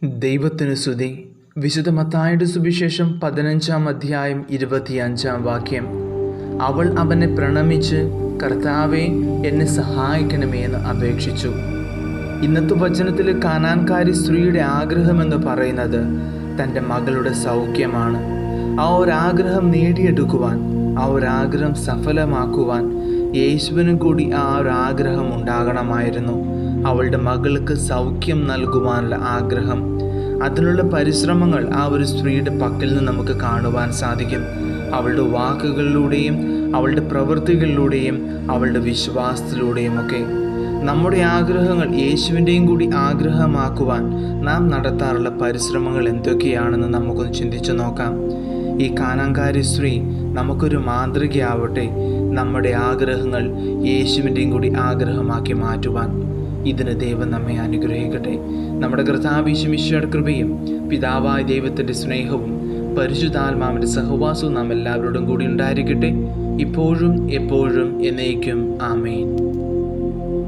ദൈവത്തിനു സ്തുതി. വിശുദ്ധ മത്തായിയുടെ സുവിശേഷം 15-ാം അധ്യായം 25-ാം വാക്യം. അവൾ അവനെ പ്രണമിച്ച്, കർത്താവേ, എന്നെ സഹായിക്കണമേ എന്ന് അപേക്ഷിച്ചു. ഇന്നത്തെ വചനത്തിൽ കാനാൻകാരി സ്ത്രീയുടെ ആഗ്രഹമെന്ന് പറയുന്നത് തൻ്റെ മകളുടെ സൗഖ്യമാണ്. ആ ഒരാഗ്രഹം നേടിയെടുക്കുവാൻ, ആ ഒരാഗ്രഹം സഫലമാക്കുവാൻ യേശുവിനും കൂടി ആ ഒരാഗ്രഹം ഉണ്ടാകണമായിരുന്നു. അവളുടെ മകൾക്ക് സൗഖ്യം നൽകുവാനുള്ള ആഗ്രഹം, അതിനുള്ള പരിശ്രമങ്ങൾ ആ ഒരു സ്ത്രീയുടെ പക്കൽ നിന്ന് നമുക്ക് കാണുവാൻ സാധിക്കും. അവളുടെ വാക്കുകളിലൂടെയും അവളുടെ പ്രവൃത്തികളിലൂടെയും അവളുടെ വിശ്വാസത്തിലൂടെയും ഒക്കെ നമ്മുടെ ആഗ്രഹങ്ങൾ യേശുവിൻ്റെയും കൂടി ആഗ്രഹമാക്കുവാൻ നാം നടത്താറുള്ള പരിശ്രമങ്ങൾ എന്തൊക്കെയാണെന്ന് നമുക്കൊന്ന് ചിന്തിച്ചു നോക്കാം. ഈ കാനാൻകാരി സ്ത്രീ നമുക്കൊരു മാതൃകയാവട്ടെ, നമ്മുടെ ആഗ്രഹങ്ങൾ യേശുവിൻ്റെയും കൂടി ആഗ്രഹമാക്കി മാറ്റുവാൻ. ഇതിന് ദൈവം നമ്മെ അനുഗ്രഹിക്കട്ടെ. നമ്മുടെ കർത്താവ് യേശു മിശിഹായുടെ കൃപയും പിതാവായ ദൈവത്തിൻ്റെ സ്നേഹവും പരിശുദ്ധാത്മാവിൻ്റെ സഹവാസവും നാം എല്ലാവരോടും കൂടി ഉണ്ടായിരിക്കട്ടെ, ഇപ്പോഴും എപ്പോഴും എന്നേക്കും. ആമേൻ.